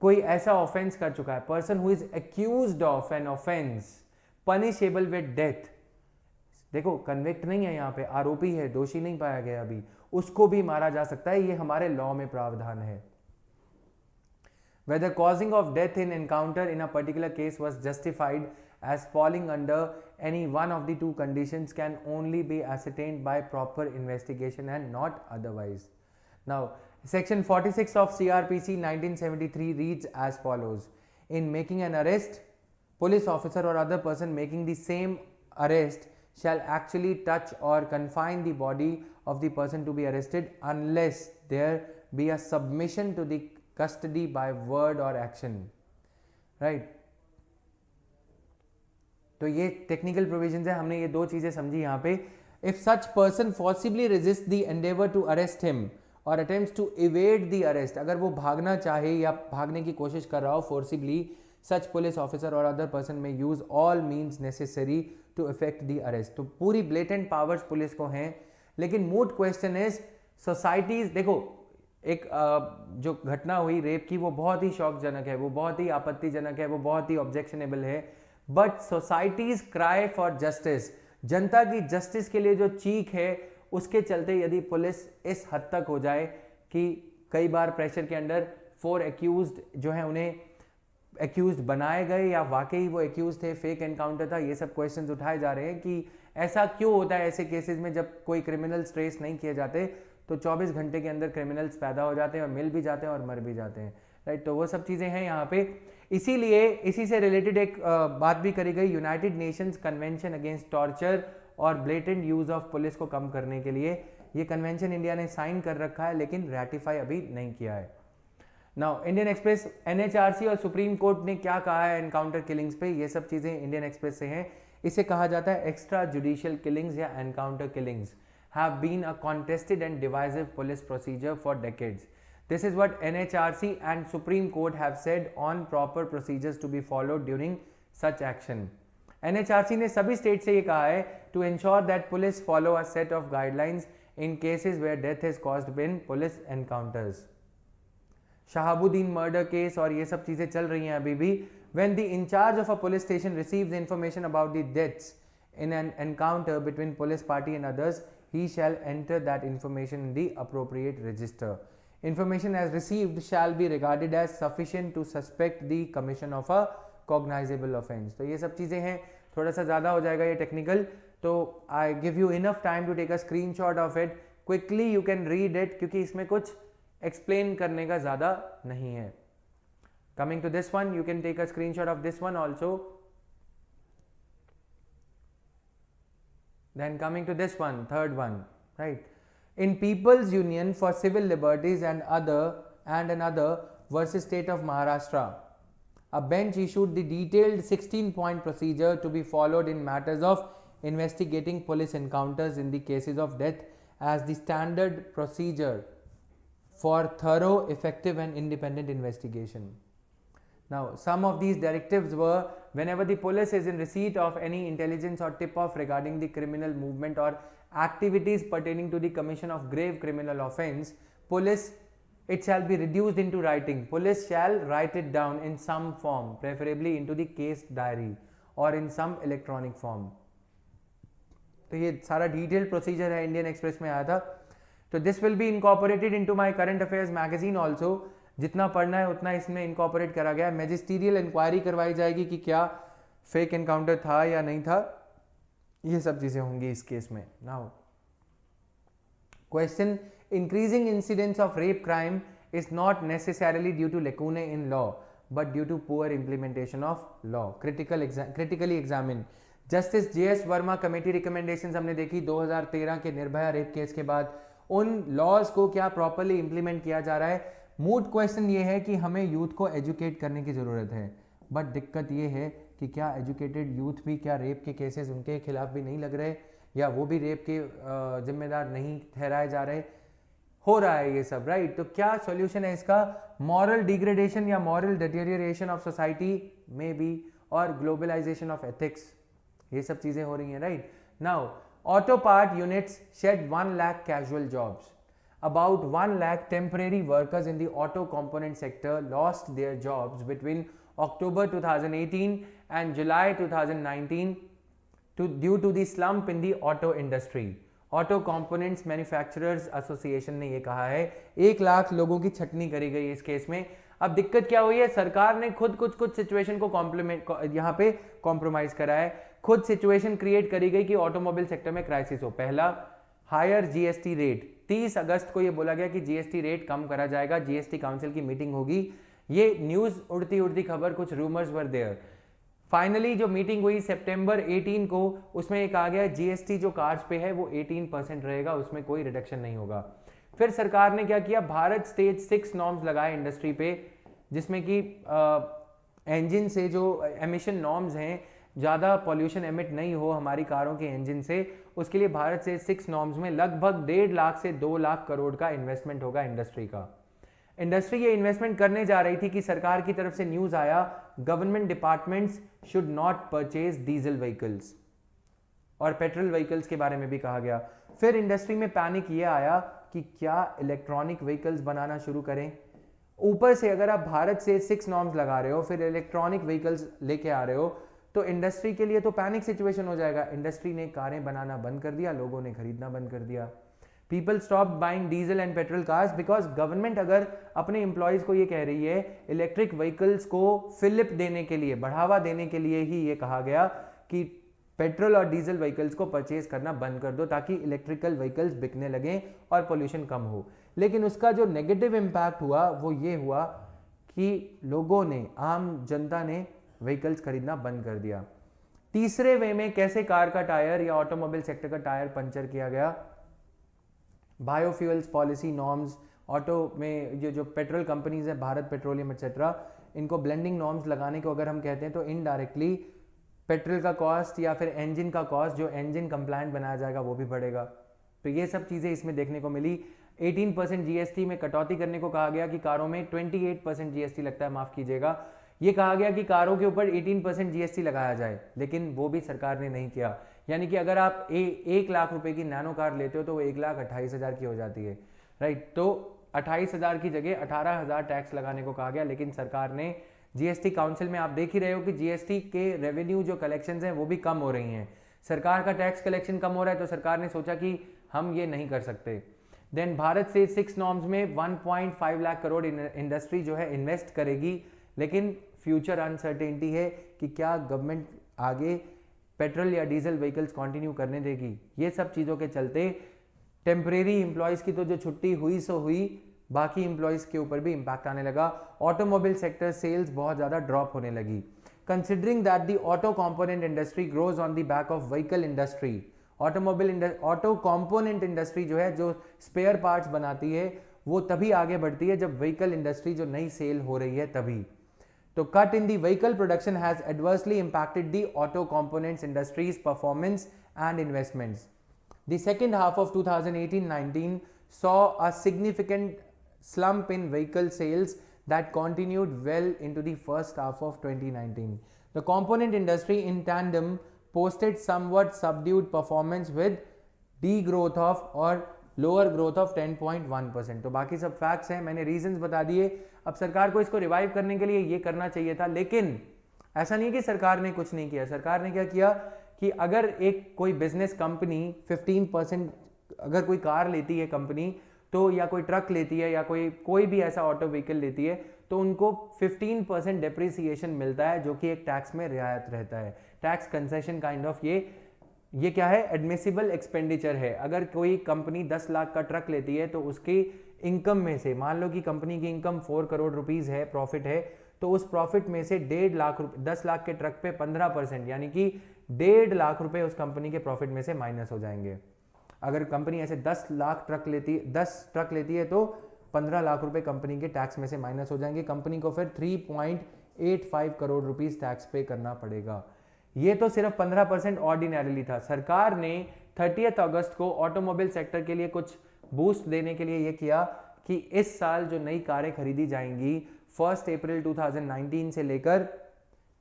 कोई ऐसा ऑफेंस कर चुका है, person who is accused of an offence punishable with death, देखो कन्विक्ट नहीं है यहाँ पे, आरोपी है, दोषी नहीं पाया गया अभी, उसको भी मारा जा सकता है, ये हमारे लॉ में प्रावधान है. Whether causing of death in encounter in a particular case was justified as falling under any one of the two conditions can only be ascertained by proper investigation and not otherwise. Now, Section 46 of CRPC 1973 reads as follows. In making an arrest, police officer or other person making the same arrest shall actually touch or confine the body of the person to be arrested unless there be a submission to the custody by word or action. Right? तो ये टेक्निकल प्रोविजंस है, हमने ये दो चीजें समझी यहाँ पे. If such person forcibly resists the endeavor to arrest him और attempts to evade the arrest, अगर वो भागना चाहे या भागने की कोशिश कर रहा हो forcibly, such police officer or other person may use all means necessary to effect the arrest. तो पूरी blatant powers पुलिस को हैं, लेकिन moot question is societies. देखो एक जो घटना हुई रेप की वो बहुत ही शौकजनक है, वो बहुत ही आपत्तिजनक है, वो बहुत ही ऑब्जेक्शनेबल है, but societies cry for justice, जनता की जस्टिस के लिए जो चीख है उसके चलते यदि पुलिस इस हद तक हो जाए कि कई बार प्रेशर के अंडर 4 एक्यूज्ड जो है उन्हें एक्यूज्ड बनाए गए या वाकई वो एक्यूज थे, फेक एनकाउंटर था, ये सब क्वेश्चंस उठाए जा रहे हैं कि ऐसा क्यों होता है ऐसे केसेस में जब कोई क्रिमिनल्स ट्रेस नहीं किए जाते तो 24 घंटे के अंदर क्रिमिनल्स पैदा हो जाते हैं और मिल भी जाते हैं और मर भी जाते हैं. राइट, तो वो सब चीज़ें हैं यहाँ पे. इसीलिए इसी से रिलेटेड एक बात भी करी गई, United Nations convention against torture और ब्लेटेंट यूज ऑफ पुलिस को कम करने के लिए. ये कन्वेंशन इंडिया ने साइन कर रखा है लेकिन रैटिफाई अभी नहीं किया है. नाउ इंडियन एक्सप्रेस, एनएचआरसी और सुप्रीम कोर्ट ने क्या कहा है एनकाउंटर किलिंग्स पे, ये सब चीज़ें इंडियन एक्सप्रेस से हैं. इसे कहा जाता है एक्स्ट्रा जुडिशियल किलिंग्स या encounter killings have been a contested and divisive police procedure for decades. This is what NHRC and Supreme Court have said on proper procedures to be followed during such action. NHRC ने सभी स्टेट से ये कहा है to ensure that police follow a set of guidelines in cases where death is caused in police encounters. Shahabuddin murder case और ये सब चीज़ें चल रही हैं अभी भी. When the in charge of a police station receives information about the deaths in an encounter between police party and others, he shall enter that information in the appropriate register. Information as received shall be regarded as sufficient to suspect the commission of a cognizable offense. तो ये सब चीज़ें हैं, थोड़ा सा ज़्यादा हो जाएगा ये टेक्निकल, तो I give you enough time to take a screenshot of it. Quickly you can read it क्योंकि इसमें कुछ एक्सप्लेन करने का ज़्यादा नहीं है. Coming to this one, you can take a screenshot of this one also. Then coming to this one, third one, right? In People's Union for Civil Liberties and another versus State of Maharashtra, a bench issued the detailed 16-point procedure to be followed in matters of investigating police encounters in the cases of death as the standard procedure for thorough, effective and independent investigation. Now, some of these directives were whenever the police is in receipt of any intelligence or tip-off regarding the criminal movement or activities pertaining to the commission of grave criminal offence, police, it shall be reduced into writing. Police shall write it down in some form, preferably into the case diary or in some electronic form. तो ये सारा detailed procedure है, इंडियन एक्सप्रेस में आया था. तो this will be incorporated into my current affairs magazine also. जितना पढ़ना है उतना इसमें इनकॉर्पोरेट करा गया है. मैजिस्टीरियल इंक्वायरी करवाई जाएगी कि क्या फेक एनकाउंटर था या नहीं था, ये सब चीज़ें होंगी इस केस में. Now question, increasing incidence of rape crime is not necessarily due to lacunae in law but due to poor implementation of law. Critically examine. Justice JS Verma committee recommendations हमने देखी 2013 के निर्भया रेप केस के बाद. उन लॉज को क्या प्रॉपरली इंप्लीमेंट किया जा रहा है. मूड क्वेश्चन ये है कि हमें यूथ को एजुकेट करने की ज़रूरत है, बट दिक्कत ये है कि क्या एजुकेटेड यूथ भी, क्या रेप के केसेस उनके खिलाफ भी नहीं लग रहे, या वो भी रेप के जिम्मेदार नहीं ठहराए जा रहे, हो रहा है ये सब, राइट। तो क्या सॉल्यूशन है इसका? मॉरल डिग्रेडेशन या मॉरल डिटेरियोरेशन ऑफ सोसाइटी में बी, और ग्लोबलाइजेशन ऑफ एथिक्स, ये सब चीजें हो रही हैं, right. Now auto part units shed 1 lakh casual jobs, about 1 lakh temporary workers in the auto component sector lost their jobs between October 2018 and July 2019 due to the slump in the auto industry. Auto Components Manufacturers Association ने ये कहा है 1 लाख लोगों की छटनी करी गई इस केस में। अब दिक्कत क्या हुई है? सरकार ने खुद कुछ सिचुएशन को यहाँ पे कॉम्प्रोमाइज करा है, खुद सिचुएशन क्रिएट करी गई कि ऑटोमोबाइल सेक्टर में क्राइसिस हो। पहला, हायर जीएसटी रेट, 30 अगस्त को ये बोला गया कि जीएसटी रेट कम करा जाएगा, जीएसटी काउंसिल की मीटिंग होगी। ये न्यूज उड़ती खबर, कुछ रूमर्स वर देयर। फाइनली जो मीटिंग हुई सितंबर 18 को, उसमें ये कहा गया जीएसटी जो कार्स पे है वो 18% रहेगा, उसमें कोई रिडक्शन नहीं होगा। फिर सरकार ने क्या किया? भारत स्टेज 6 नॉर्म्स लगाए इंडस्ट्री पे, जिसमें कि इंजन से जो एमिशन नॉर्म्स हैं, ज़्यादा पॉल्यूशन एमिट नहीं हो हमारी कारों के इंजन से, उसके लिए भारत से 6 नॉर्म्स में लगभग 1.5 लाख से 2 लाख करोड़ का इन्वेस्टमेंट होगा इंडस्ट्री का। इंडस्ट्री ये इन्वेस्टमेंट करने जा रही थी कि सरकार की तरफ से न्यूज आया, government departments should not purchase diesel vehicles, और पेट्रोल व्हीकल्स के बारे में भी कहा गया। फिर इंडस्ट्री में पैनिक ये आया कि क्या इलेक्ट्रॉनिक व्हीकल्स बनाना शुरू करें। ऊपर से अगर आप भारत से 6 नॉर्म्स लगा रहे हो, फिर इलेक्ट्रॉनिक व्हीकल्स लेके आ रहे हो, तो इंडस्ट्री के लिए तो पैनिक सिचुएशन हो जाएगा। इंडस्ट्री ने कारें बनाना बंद कर दिया, लोगों ने खरीदना बंद कर दिया। People stop buying diesel and petrol cars because government अगर अपने एम्प्लॉयज को ये कह रही है, इलेक्ट्रिक व्हीकल्स को फिलिप देने के लिए, बढ़ावा देने के लिए ही ये कहा गया कि पेट्रोल और डीजल व्हीकल्स को परचेज करना बंद कर दो ताकि इलेक्ट्रिकल व्हीकल्स बिकने लगें और पोल्यूशन कम हो। लेकिन उसका जो नेगेटिव इम्पैक्ट हुआ वो ये हुआ कि लोगों ने, आम जनता ने व्हीकल्स खरीदना बंद कर दिया। तीसरे वे में कैसे कार का टायर या ऑटोमोबाइल सेक्टर का टायर पंचर किया गया? बायोफ्यूल्स पॉलिसी नॉर्म्स, ऑटो में ये जो पेट्रोल कंपनीज है, भारत पेट्रोलियम एक्सेट्रा, इनको ब्लेंडिंग नॉर्म्स लगाने को अगर हम कहते हैं तो इनडायरेक्टली पेट्रोल का कॉस्ट या फिर इंजन का कॉस्ट, जो इंजन कंप्लायंट बनाया जाएगा वो भी बढ़ेगा। तो ये सब चीज़ें इसमें देखने को मिली। 18% जीएसटी में कटौती करने को कहा गया कि कारों में 28% जीएसटी लगता है, माफ कीजिएगा। ये कहा गया कि कारों के ऊपर 18% जीएसटी लगाया जाए, लेकिन वो भी सरकार ने नहीं किया। यानी कि अगर आप 1 लाख रुपए की नैनो कार लेते हो तो वो 1,28,000 की हो जाती है, राइट। तो 28,000 की जगह 18,000 टैक्स लगाने को कहा गया, लेकिन सरकार ने, जीएसटी काउंसिल में आप देख ही रहे हो कि जीएसटी के रेवेन्यू जो कलेक्शंस हैं वो भी कम हो रही हैं। सरकार का टैक्स कलेक्शन कम हो रहा है तो सरकार ने सोचा कि हम ये नहीं कर सकते। देन भारत से 6 नॉर्म्स में 1.5 लाख करोड़ इंडस्ट्री जो है इन्वेस्ट करेगी, लेकिन फ्यूचर अनसर्टेनिटी है कि क्या गवर्नमेंट आगे पेट्रोल या डीजल व्हीकल्स कंटिन्यू करने देगी। ये सब चीज़ों के चलते टेम्परेरी एम्प्लॉयज़ की तो जो छुट्टी हुई सो हुई, बाकी एम्प्लॉयज़ के ऊपर भी इंपैक्ट आने लगा। ऑटोमोबाइल सेक्टर सेल्स बहुत ज़्यादा ड्रॉप होने लगी। Considering that the auto component industry grows on the back of vehicle industry, auto component industry जो है, जो स्पेयर पार्ट्स बनाती है, वो तभी आगे बढ़ती है जब व्हीकल इंडस्ट्री जो नई सेल हो रही है तभी। तो cut in the vehicle production has adversely impacted the auto components industries performance and investments. The second half of 2018-19 saw a significant slump in vehicle sales that continued well into the first half of 2019. The component industry in tandem posted somewhat subdued performance with degrowth of or lower growth of 10.1%। तो बाकी सब फैक्ट्स हैं, मैंने रीजंस बता दिए। अब सरकार को इसको रिवाइव करने के लिए ये करना चाहिए था, लेकिन ऐसा नहीं कि सरकार ने कुछ नहीं किया। सरकार ने क्या किया कि अगर एक कोई बिजनेस कंपनी 15%, अगर कोई कार लेती है कंपनी तो, या कोई ट्रक लेती है, या कोई भी ऐसा ऑटो व्हीकल लेती है, तो उनको 15% डेप्रिसिएशन मिलता है, जो कि एक टैक्स में रियायत रहता है, टैक्स कंसेशन काइंड ऑफ। ये क्या है? एडमिसिबल एक्सपेंडिचर है। अगर कोई कंपनी 10 लाख का ट्रक लेती है तो उसकी इनकम में से, मान लो कि कंपनी की इनकम 4 करोड़ रुपीस है, प्रॉफिट है, तो उस प्रॉफिट में से 1.5 लाख रुपए, 10 लाख के ट्रक पे 15%, यानी कि 1.5 लाख रुपए उस कंपनी के प्रॉफिट में से माइनस हो जाएंगे। अगर कंपनी ऐसे 10 ट्रक लेती है तो 15 लाख रुपए कंपनी के टैक्स में से माइनस हो जाएंगे। कंपनी को फिर 3.85 करोड़ रुपीस टैक्स पे करना पड़ेगा। ये तो सिर्फ 15% ऑर्डिनरीली था। सरकार ने 30 अगस्त को ऑटोमोबाइल सेक्टर के लिए कुछ बूस्ट देने के लिए ये किया कि इस साल जो नई कारें खरीदी जाएंगी 1 अप्रैल 2019 से लेकर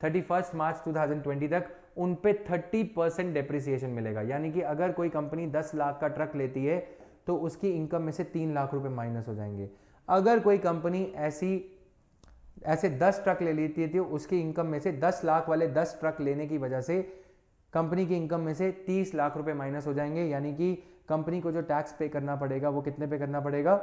31 मार्च 2020 तक उन पे 30% डेप्रिसिएशन मिलेगा। यानी कि अगर कोई कंपनी 10 लाख का ट्रक लेती है तो उसकी इनकम में से 3 लाख रुपए माइनस हो जाएंगे। अगर कोई कंपनी ऐसे 10 ट्रक ले लेती है तो उसकी इनकम में से 10 लाख वाले 10 ट्रक लेने की वजह से कंपनी की इनकम में से 30 लाख रुपए माइनस हो जाएंगे। यानी कि कंपनी को जो टैक्स पे करना पड़ेगा वो कितने पे करना पड़ेगा?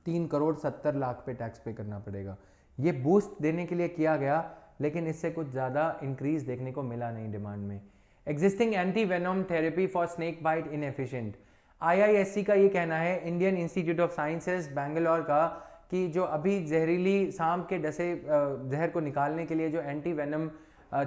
3,70,00,000 पे टैक्स पे करना पड़ेगा। ये बूस्ट देने के लिए किया गया, लेकिन इससे कुछ ज़्यादा इंक्रीज देखने को मिला नहीं डिमांड में। Existing anti venom therapy for snake bite inefficient. IISC का ये कहना है, Indian institute of sciences Bangalore का, कि जो अभी जहरीली सांप के डसे जहर को निकालने के लिए जो एंटी वेनम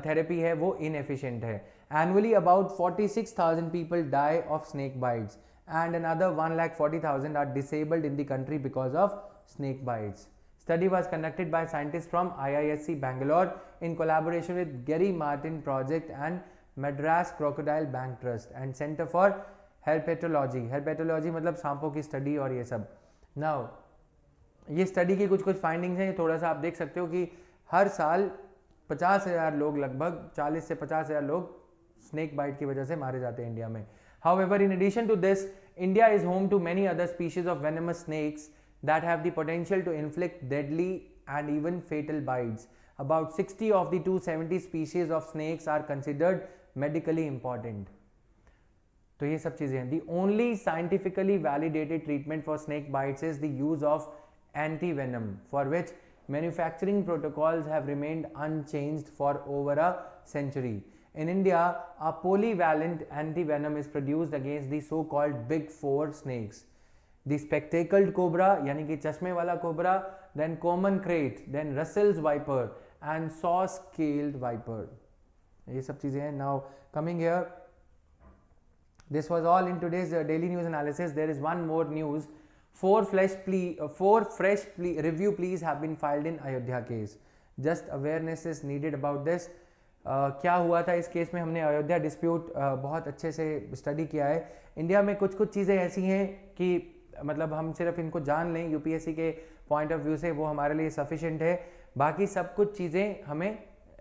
थेरेपी है वो इनएफिशिएंट है। Annually about 46,000 people die of snake bites and another 1,40,000 are disabled in the country because of snake bites. Study was conducted by scientists from IISC Bangalore in collaboration with Gary Martin Project and Madras Crocodile Bank Trust and Center for Herpetology. Herpetology मतलब सांपों की स्टडी और ये सब। Now ये स्टडी की कुछ फाइंडिंग्स हैं, थोड़ा सा आप देख सकते हो कि हर साल 50,000 लोग, लगभग 40 से 50,000 लोग स्नेक बाइट की वजह से मारे जाते हैं इंडिया में। However, in addition to this, India is home to many other species of venomous snakes that have the potential to inflict deadly and even fatal bites. About 60 of the 270 species of snakes are considered medically important. तो ये सब चीजें हैं। The only scientifically validated treatment for snake bites is the use of anti-venom, for which manufacturing protocols have remained unchanged for over a century. In India, a polyvalent antivenom is produced against the so-called big four snakes: the spectacled cobra, यानी कि चश्मे वाला cobra, then common krait, then Russell's viper and saw-scaled viper. ये सब चीजें हैं। Now coming here, this was all in today's daily news analysis. There is one more news. 4 fresh review pleas have been filed in Ayodhya case. Just awareness is needed about this. क्या हुआ था इस केस में? हमने अयोध्या डिस्प्यूट बहुत अच्छे से स्टडी किया है। इंडिया में कुछ चीज़ें ऐसी हैं कि मतलब हम सिर्फ इनको जान लें यूपीएससी के पॉइंट ऑफ व्यू से, वो हमारे लिए सफिशिएंट है। बाकी सब कुछ चीज़ें हमें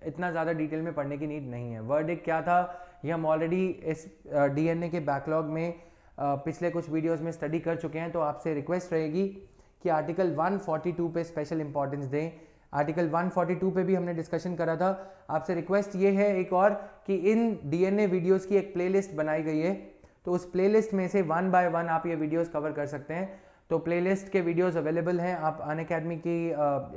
इतना ज़्यादा डिटेल में पढ़ने की नीड नहीं है। वर्डिक्ट क्या था ये हम ऑलरेडी इस डीएनए के बैकलॉग में पिछले कुछ वीडियोज़ में स्टडी कर चुके हैं। तो आपसे रिक्वेस्ट रहेगी कि आर्टिकल 142 पे स्पेशल इंपॉर्टेंस दें। आर्टिकल 142 पे भी हमने डिस्कशन करा था। आपसे रिक्वेस्ट ये है एक और कि इन डीएनए वीडियोस की एक प्लेलिस्ट बनाई गई है, तो उस प्लेलिस्ट में से 1 बाय 1 आप ये वीडियोस कवर कर सकते हैं। तो प्लेलिस्ट के वीडियोस अवेलेबल हैं, आप अनअकैडमी की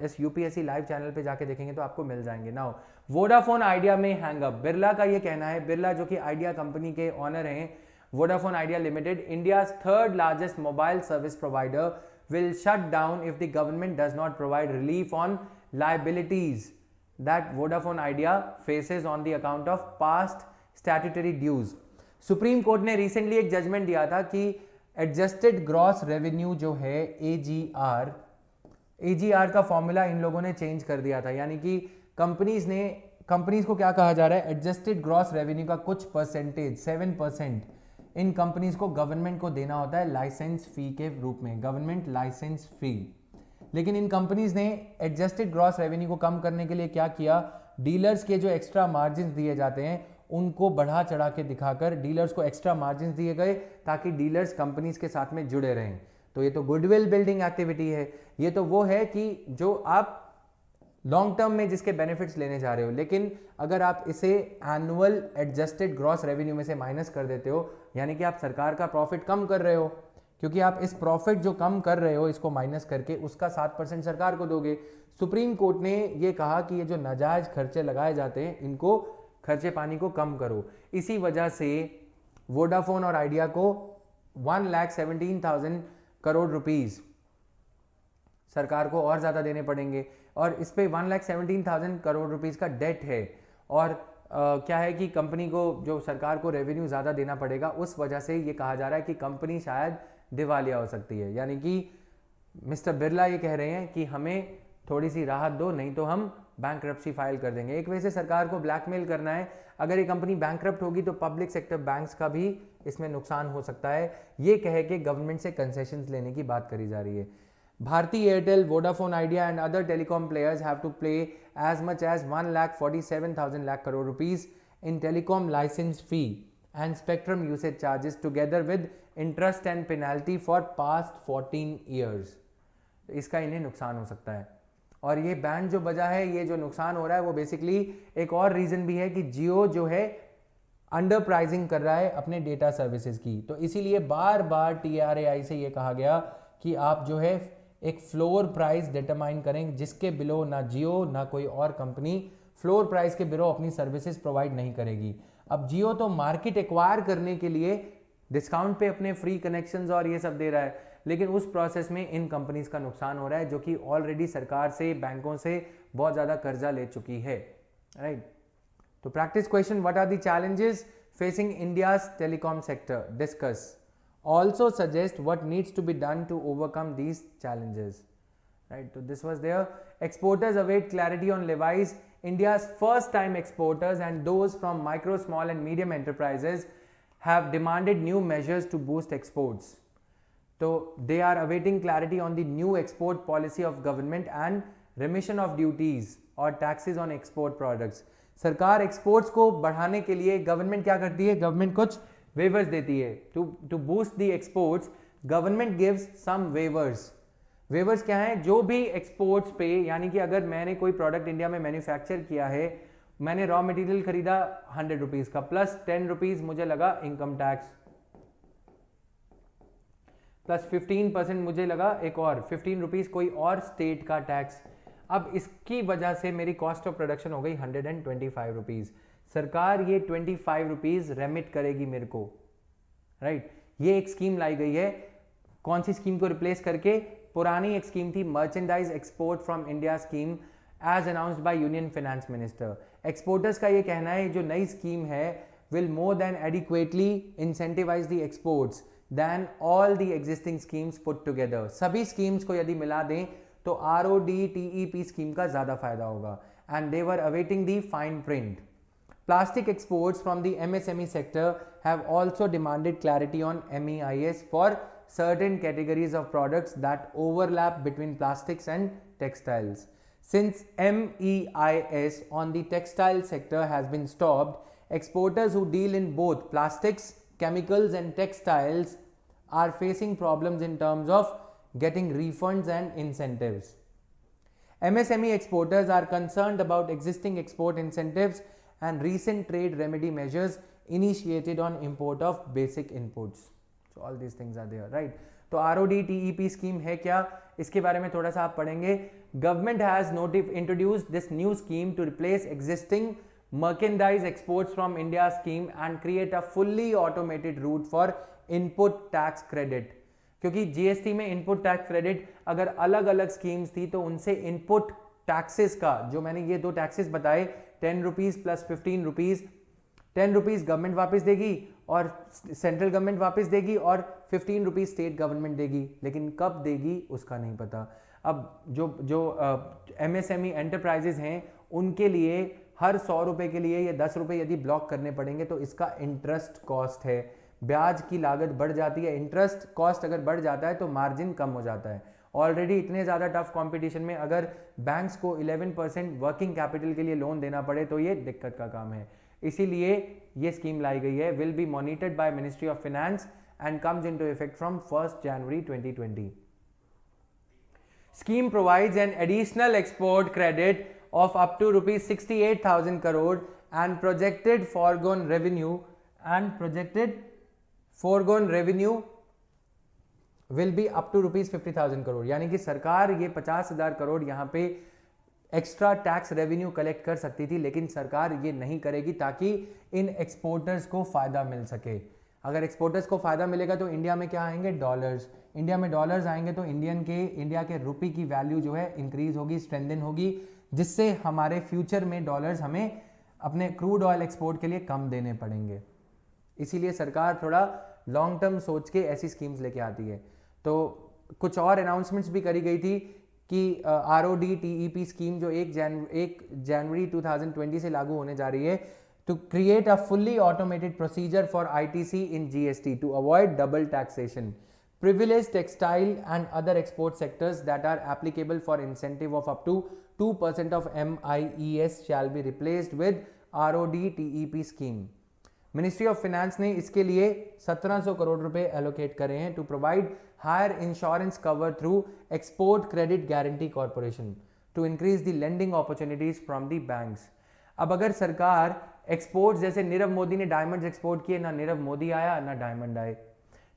इस यूपीएससी लाइव चैनल पे जाके देखेंगे तो आपको मिल जाएंगे। नाउ वोडाफोन आइडिया में हैंगअप। बिरला का ये कहना है, बिरला जो कि आइडिया कंपनी के ऑनर हैं, Vodafone idea limited, India's 3rd largest mobile service provider, will shut down if the government does not provide relief on liabilities that Vodafone Idea faces on the account of past statutory dues. Supreme court ने रिसेंटली एक जजमेंट दिया था कि एडजस्टेड ग्रॉस रेवेन्यू जो है AGR का फॉर्मूला इन लोगों ने चेंज कर दिया था। यानी कि कंपनीज को क्या कहा जा रहा है, एडजस्टेड ग्रॉस रेवेन्यू का कुछ परसेंटेज 7% इन कंपनीज को गवर्नमेंट को देना होता है लाइसेंस फी के रूप में, गवर्नमेंट लाइसेंस फी। लेकिन इन कंपनीज ने एडजस्टेड ग्रॉस रेवेन्यू को कम करने के लिए क्या किया, डीलर्स के जो एक्स्ट्रा मार्जिन दिए जाते हैं उनको बढ़ा चढ़ा के दिखाकर डीलर्स को एक्स्ट्रा मार्जिन दिए गए ताकि डीलर्स कंपनीज के साथ में जुड़े रहें। तो ये तो गुडविल बिल्डिंग एक्टिविटी है। ये तो वो है कि जो आप लॉन्ग टर्म में जिसके बेनिफिट्स लेने जा रहे हो, लेकिन अगर आप इसे एनुअल एडजस्टेड ग्रॉस रेवेन्यू में से माइनस कर देते हो, यानी कि आप सरकार का प्रॉफिट कम कर रहे हो, क्योंकि आप इस प्रॉफिट जो कम कर रहे हो इसको माइनस करके उसका 7% सरकार को दोगे। सुप्रीम कोर्ट ने ये कहा कि ये जो नाजायज खर्चे लगाए जाते हैं इनको खर्चे पानी को कम करो। इसी वजह से वोडाफोन और आइडिया को 1,17,000 करोड़ रुपीस सरकार को और ज्यादा देने पड़ेंगे और इस पे 1,17,000 करोड़ रुपीस का डेट है। और क्या है कि कंपनी को जो सरकार को रेवेन्यू ज़्यादा देना पड़ेगा, उस वजह से ये कहा जा रहा है कि कंपनी शायद दिवालिया हो सकती है। यानी कि मिस्टर बिरला ये कह रहे हैं कि हमें थोड़ी सी राहत दो, नहीं तो हम बैंकरप्सी फाइल कर देंगे। एक वजह से सरकार को ब्लैकमेल करना है। अगर ये कंपनी बैंकरप्ट होगी तो पब्लिक सेक्टर बैंक्स का भी इसमें नुकसान हो सकता है, ये कह के गवर्नमेंट से कंसेशंस लेने की बात करी जा रही है। Bharti Airtel, Vodafone Idea and other telecom players have to pay as much as 1,47,000 lakh crore rupees in telecom license fee and spectrum usage charges together with interest and penalty for past 14 years. इसका इन्हें नुकसान हो सकता है। और ये बैंड जो बजा है, ये जो नुकसान हो रहा है वो बेसिकली एक और रीजन भी है कि जियो जो है अंडर प्राइसिंग कर रहा है अपने डेटा सर्विसेज की। तो इसीलिए बार बार TRAI से ये कहा गया कि आप जो है एक फ्लोर प्राइस डिटरमाइन करें जिसके बिलो ना जियो ना कोई और कंपनी फ्लोर प्राइस के बिलो अपनी सर्विसेज प्रोवाइड नहीं करेगी। अब जियो तो मार्केट एक्वायर करने के लिए डिस्काउंट पे अपने फ्री कनेक्शंस और ये सब दे रहा है, लेकिन उस प्रोसेस में इन कंपनीज का नुकसान हो रहा है जो कि ऑलरेडी सरकार से, बैंकों से बहुत ज़्यादा कर्जा ले चुकी है, राइट। तो practice question, what are the challenges facing India's telecom sector, discuss. Also suggest what needs to be done to overcome these challenges, right? So this was there. Exporters await clarity on levies. India's first time exporters and those from micro, small and medium enterprises have demanded new measures to boost exports. So they are awaiting clarity on the new export policy of government and remission of duties or taxes on export products. सरकार एक्सपोर्ट्स को बढ़ाने के लिए गवर्नमेंट क्या करती है, गवर्नमेंट कुछ वेवर्स देती है to boost the exports. Government gives some waivers. Waivers क्या है, जो भी एक्सपोर्ट्स पे, यानी कि अगर मैंने कोई प्रोडक्ट इंडिया में मैन्युफैक्चर किया है, मैंने रॉ मटेरियल खरीदा 100 रुपीज का, प्लस 10 रुपीज मुझे लगा इनकम टैक्स, प्लस 15% मुझे लगा एक और 15 रुपीज कोई और स्टेट का टैक्स। अब इसकी वजह से मेरी कॉस्ट ऑफ प्रोडक्शन हो गई 125 रुपीज। सरकार ये 25 रुपीज रेमिट करेगी मेरे को, राइट। ये एक स्कीम लाई गई है। कौन सी स्कीम को रिप्लेस करके? पुरानी एक स्कीम थी merchandise export from India scheme as announced by union finance minister. Exporters का ये कहना है जो नई स्कीम है will more than adequately incentivise the exports than all the existing schemes put together. सभी स्कीम्स को यदि मिला दें तो RODTEP स्कीम का ज्यादा फायदा होगा। And they were awaiting the fine print. Plastic exports from the MSME sector have also demanded clarity on MEIS for certain categories of products that overlap between plastics and textiles. Since MEIS on the textile sector has been stopped, exporters who deal in both plastics, chemicals and textiles are facing problems in terms of getting refunds and incentives. MSME exporters are concerned about existing export incentives and recent trade remedy measures initiated on import of basic inputs. So all these things are there, right? तो RODTEP स्कीम है क्या, इसके बारे में थोड़ा सा आप पढ़ेंगे। Government has introduced this new scheme to replace existing merchandise exports from India scheme and create a fully automated route for input tax credit. क्योंकि GST में इनपुट टैक्स क्रेडिट अगर अलग अलग स्कीम्स थी तो उनसे इनपुट टैक्सेस का, जो मैंने ये दो टैक्सेस बताए, 10 rupees plus 15 rupees, 10 rupees government वापस देगी और सेंट्रल गवर्नमेंट वापस देगी और 15 रुपीज स्टेट गवर्नमेंट देगी, लेकिन कब देगी उसका नहीं पता। अब जो MSME एंटरप्राइजेज हैं उनके लिए हर 100 रुपए के लिए ये 10 रुपए यदि ब्लॉक करने पड़ेंगे तो इसका इंटरेस्ट कॉस्ट है, ब्याज की लागत बढ़ जाती है। इंटरेस्ट कॉस्ट अगर बढ़ जाता है तो मार्जिन कम हो जाता है। ऑलरेडी इतने ज़्यादा टफ कंपटीशन में अगर बैंक्स को 11% वर्किंग कैपिटल के लिए लोन देना पड़े तो ये दिक्कत का काम है। इसीलिए ये स्कीम लाई गई है। Will be monitored by ministry of finance and comes into effect from 1 January 2020। Scheme provides an additional export credit of up to rupees 68,000 crore and projected foregone revenue will be up to rupees 50,000 crore। यानी कि सरकार ये 50,000 करोड़ यहाँ पे एक्स्ट्रा टैक्स रेवेन्यू कलेक्ट कर सकती थी, लेकिन सरकार ये नहीं करेगी ताकि इन एक्सपोर्टर्स को फायदा मिल सके। अगर एक्सपोर्टर्स को फायदा मिलेगा तो इंडिया में क्या आएंगे, डॉलर्स। इंडिया में डॉलर्स आएंगे तो इंडिया के रुपये की वैल्यू जो है इंक्रीज होगी, स्ट्रेंथन होगी, जिससे हमारे फ्यूचर में डॉलर्स हमें अपने क्रूड ऑयल एक्सपोर्ट के लिए कम देने पड़ेंगे। इसीलिए सरकार थोड़ा लॉन्ग टर्म सोच के ऐसी स्कीम्स लेके आती है। तो कुछ और अनाउंसमेंट्स भी करी गई थी कि RODTEP स्कीम जो 1 जनवरी 2020 से लागू होने जा रही है, to create a fully automated procedure for ITC in GST to avoid double taxation. Privileged textile and other export sectors that are applicable for incentive of up to 2% of MIES shall be replaced with RODTEP scheme. Ministry of finance ने इसके लिए 1700 करोड़ रुपए एलोकेट करे हैं to provide higher insurance cover through export credit guarantee corporation to increase the lending opportunities from the banks. अब अगर सरकार एक्सपोर्ट, जैसे नीरव मोदी ने डायमंड्स एक्सपोर्ट किए, ना नीरव मोदी आया ना डायमंड आए,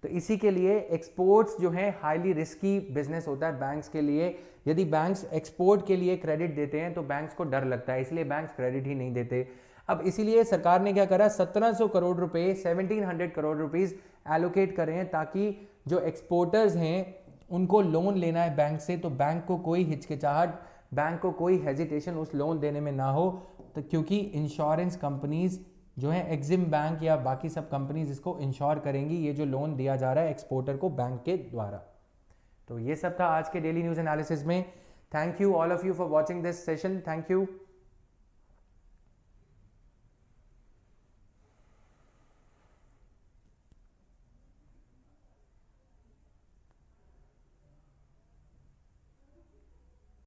तो इसी के लिए एक्सपोर्ट्स जो है हाईली रिस्की बिजनेस होता है बैंक्स के लिए। यदि बैंक्स एक्सपोर्ट के लिए क्रेडिट देते हैं तो बैंक्स को डर लगता है, इसलिए बैंक्स क्रेडिट ही नहीं देते। अब इसीलिए सरकार ने क्या करा, 1700 करोड़ रुपए 1700 करोड़ रुपीस एलोकेट करे हैं ताकि जो एक्सपोर्टर्स हैं उनको लोन लेना है बैंक से, तो बैंक को कोई हिचकिचाहट, बैंक को कोई हेजिटेशन उस लोन देने में ना हो, तो क्योंकि इंश्योरेंस कंपनीज जो है एग्जिम बैंक या बाकी सब कंपनीज इसको इंश्योर करेंगी, ये जो लोन दिया जा रहा है एक्सपोर्टर को बैंक के द्वारा। तो ये सब था आज के डेली न्यूज़ एनालिसिस में। Thank you all of you for watching this session. Thank you.